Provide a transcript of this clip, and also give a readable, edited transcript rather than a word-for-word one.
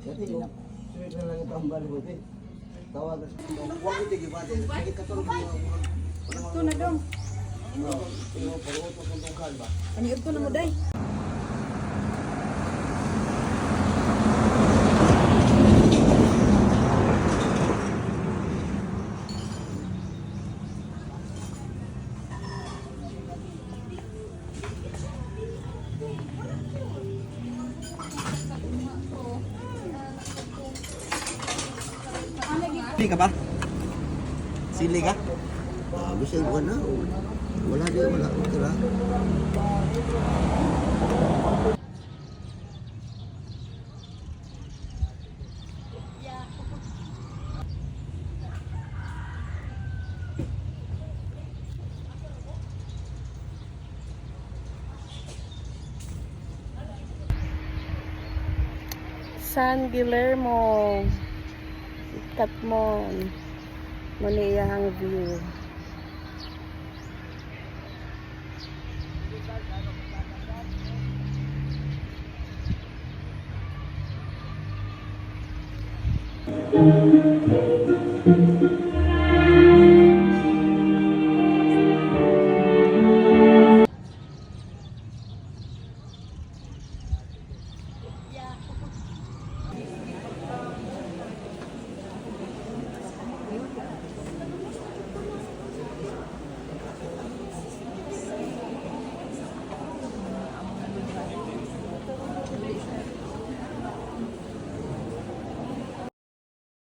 Dati ko, sulit na lang itong bali mo, eh. Tawag ka sa huwag ito, gibate. Sakit ka tulog mo. Ito na dong. Paruot mo kung tungkal ba? Aniod ko na mo, day. Sili ka ba? Sili ka? Bisa ibu na. Wala dia, wala. Kira. San Guillermo. Ikat mo. Maniyahang view.